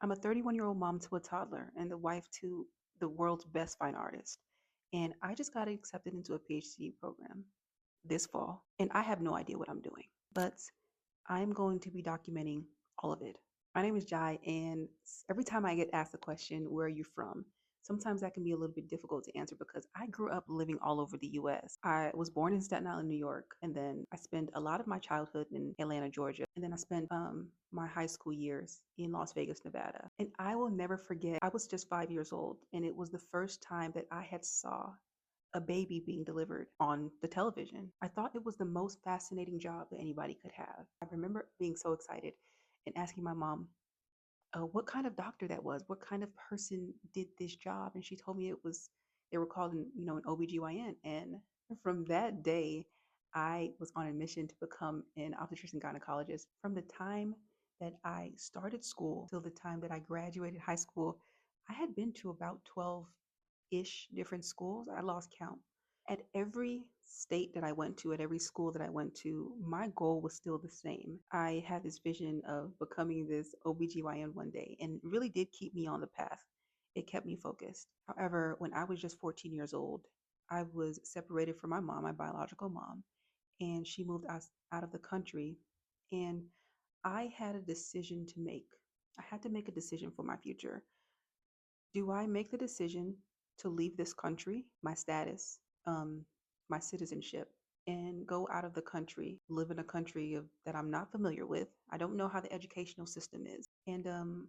I'm a 31-year-old mom to a toddler and the wife to the world's best fine artist. And I just got accepted into a PhD program this fall, and I have no idea what I'm doing, but I'm going to be documenting all of it. My name is Jai, and every time I get asked the question, where are you from? Sometimes that can be a little bit difficult to answer because I grew up living all over the US. I was born in Staten Island, New York, and then I spent a lot of my childhood in Atlanta, Georgia, and then I spent my high school years in Las Vegas, Nevada. And I will never forget, I was just 5 years old, and it was the first time that I had saw a baby being delivered on the television. I thought it was the most fascinating job that anybody could have. I remember being so excited and asking my mom what kind of doctor that was, what kind of person did this job. And she told me it was, they were called, an OBGYN. And from that day, I was on a mission to become an obstetrician gynecologist. From the time that I started school till the time that I graduated high school, I had been to about 12-ish different schools. I lost count. At every state that I went to, at every school that I went to, my goal was still the same. I had this vision of becoming this OBGYN one day, and it really did keep me on the path. It kept me focused. However, when I was just 14 years old, I was separated from my mom, my biological mom, and she moved us out of the country. And I had a decision to make. I had to make a decision for my future. Do I make the decision to leave this country, my status, um, my citizenship, and go out of the country, live in a country that I'm not familiar with? I don't know how the educational system is. And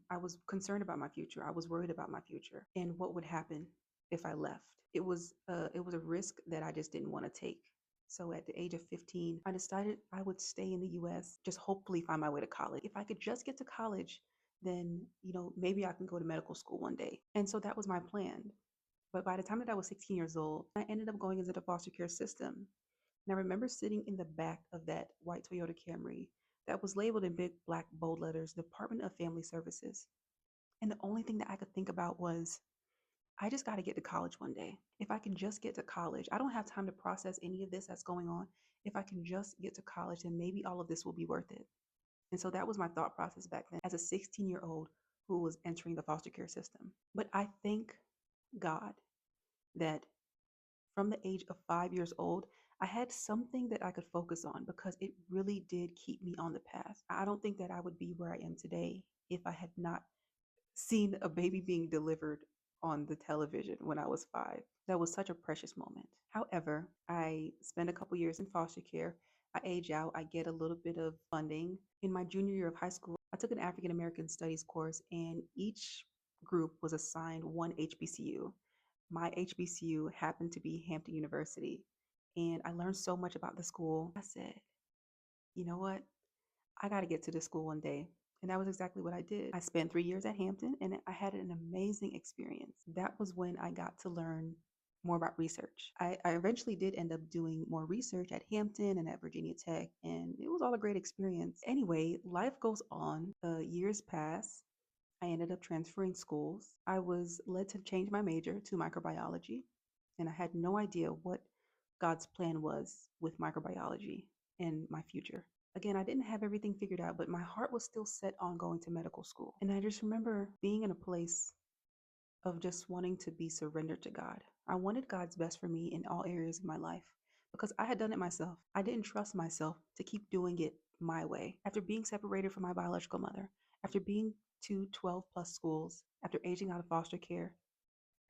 I was concerned about my future. I was worried about my future and what would happen if I left. It was a risk that I just didn't want to take. So at the age of 15, I decided I would stay in the US, just hopefully find my way to college. If I could just get to college, then, maybe I can go to medical school one day. And so that was my plan. But by the time that I was 16 years old, I ended up going into the foster care system. And I remember sitting in the back of that white Toyota Camry that was labeled in big black bold letters, Department of Family Services. And the only thing that I could think about was, I just got to get to college one day. If I can just get to college, I don't have time to process any of this that's going on. If I can just get to college, then maybe all of this will be worth it. And so that was my thought process back then as a 16-year-old who was entering the foster care system. But I thank God that from the age of 5 years old, I had something that I could focus on because it really did keep me on the path. I don't think that I would be where I am today if I had not seen a baby being delivered on the television when I was 5. That was such a precious moment. However, I spent a couple years in foster care. I age out, I get a little bit of funding. In my junior year of high school, I took an African American Studies course, and each group was assigned one HBCU. My HBCU happened to be Hampton University, and I learned so much about the school. I said, you know what? I got to get to this school one day. And that was exactly what I did. I spent 3 years at Hampton and I had an amazing experience. That was when I got to learn more about research. I eventually did end up doing more research at Hampton and at Virginia Tech, and it was all a great experience. Anyway, life goes on, years pass. I ended up transferring schools. I was led to change my major to microbiology, and I had no idea what God's plan was with microbiology and my future. Again, I didn't have everything figured out, but my heart was still set on going to medical school. And I just remember being in a place of just wanting to be surrendered to God. I wanted God's best for me in all areas of my life because I had done it myself. I didn't trust myself to keep doing it my way. After being separated from my biological mother, after being to 12 plus schools, after aging out of foster care,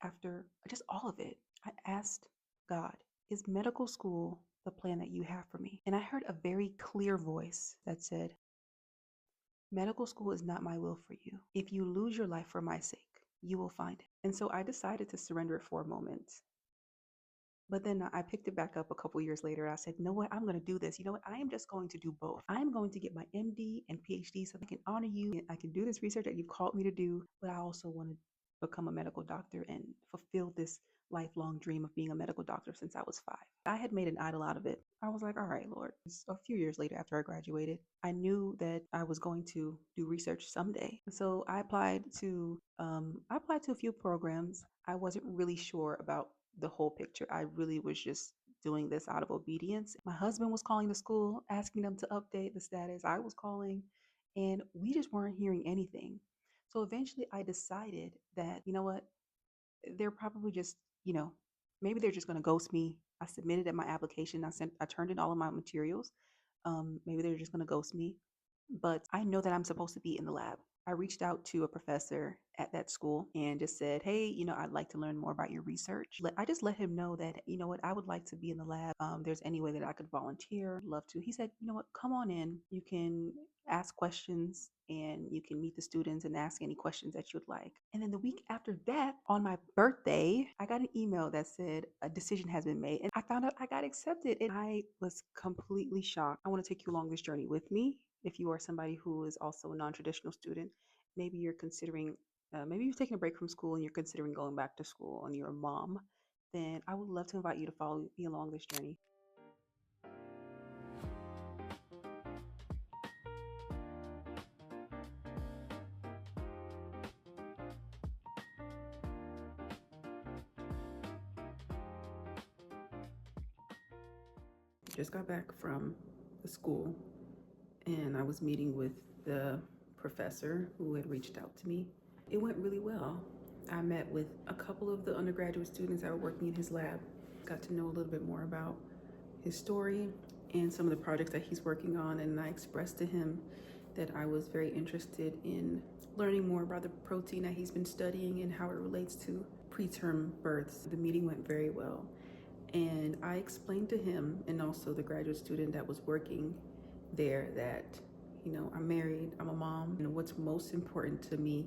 after just all of it, I asked God, is medical school the plan that you have for me? And I heard a very clear voice that said, medical school is not my will for you. If you lose your life for my sake, you will find it. And so I decided to surrender it for a moment. But then I picked it back up a couple years later. I said, you know what? I'm going to do this. You know what? I am just going to do both. I am going to get my MD and PhD so I can honor you and I can do this research that you've called me to do. But I also want to become a medical doctor and fulfill this lifelong dream of being a medical doctor since I was 5. I had made an idol out of it. I was like, all right, Lord. A few years later, after I graduated, I knew that I was going to do research someday. So I applied to a few programs. I wasn't really sure about the whole picture. I really was just doing this out of obedience. My husband was calling the school, asking them to update the status. I was calling, and we just weren't hearing anything. So eventually I decided that, you know what, they're probably just, you know, maybe they're just going to ghost me. I submitted at my application. I turned in all of my materials. Maybe they're just going to ghost me, but I know that I'm supposed to be in the lab. I reached out to a professor at that school and just said, hey, I'd like to learn more about your research. I just let him know that, what, I would like to be in the lab. There's any way that I could volunteer, love to. He said, you know what, come on in. You can ask questions and you can meet the students and ask any questions that you'd like. And then the week after that, on my birthday, I got an email that said a decision has been made. And I found out I got accepted. And I was completely shocked. I want to take you along this journey with me. If you are somebody who is also a non traditional student, maybe you're considering, maybe you've taken a break from school and you're considering going back to school and you're a mom, then I would love to invite you to follow me along this journey. Just got back from the school and I was meeting with the professor who had reached out to me. It went really well. I met with a couple of the undergraduate students that were working in his lab, got to know a little bit more about his story and some of the projects that he's working on, and I expressed to him that I was very interested in learning more about the protein that he's been studying and how it relates to preterm births. The meeting went very well. And I explained to him and also the graduate student that was working there that, I'm married, I'm a mom, and what's most important to me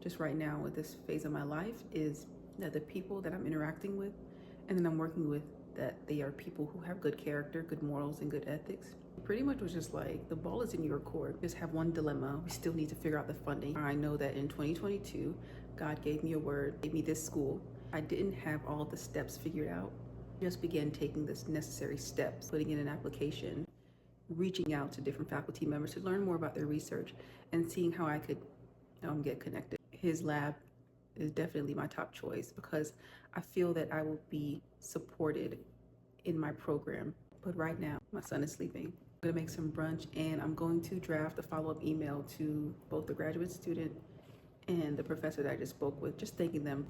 just right now at this phase of my life is that the people that I'm interacting with and that I'm working with, that they are people who have good character, good morals, and good ethics. Pretty much was just like, the ball is in your court. Just have one dilemma. We still need to figure out the funding. I know that in 2022, God gave me a word, gave me this school. I didn't have all the steps figured out. Just began taking the necessary steps, putting in an application, reaching out to different faculty members to learn more about their research and seeing how I could get connected. His lab is definitely my top choice because I feel that I will be supported in my program. But right now, my son is sleeping. I'm gonna make some brunch and I'm going to draft a follow-up email to both the graduate student and the professor that I just spoke with, just thanking them.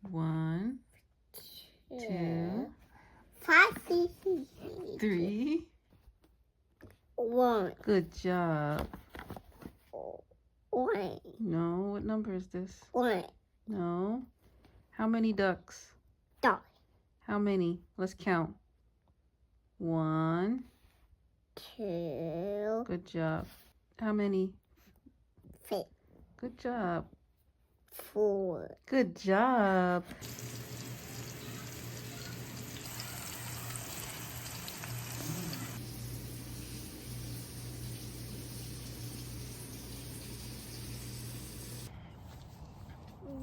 One, two, 5, 6, 3. 1, Good job. 1, No, what number is this? 1, No. How many ducks? dog, How many? Let's count. 1. 2, Good job. How many? 3, Good job. 4. Good job.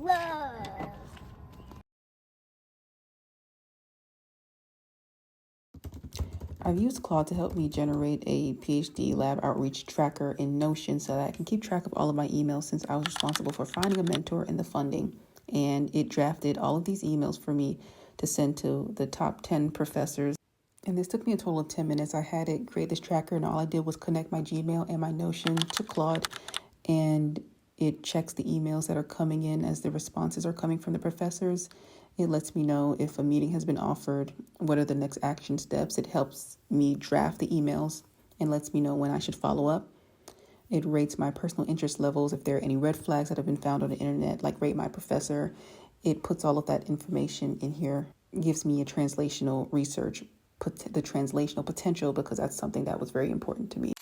Whoa. I've used Claude to help me generate a PhD lab outreach tracker in Notion so that I can keep track of all of my emails since I was responsible for finding a mentor and the funding. And it drafted all of these emails for me to send to the top 10 professors. And this took me a total of 10 minutes. I had it create this tracker and all I did was connect my Gmail and my Notion to Claude, and it checks the emails that are coming in as the responses are coming from the professors. It lets me know if a meeting has been offered, what are the next action steps. It helps me draft the emails and lets me know when I should follow up. It rates my personal interest levels if there are any red flags that have been found on the internet, like rate my professor. It puts all of that information in here, gives me a translational research, put the translational potential, because that's something that was very important to me.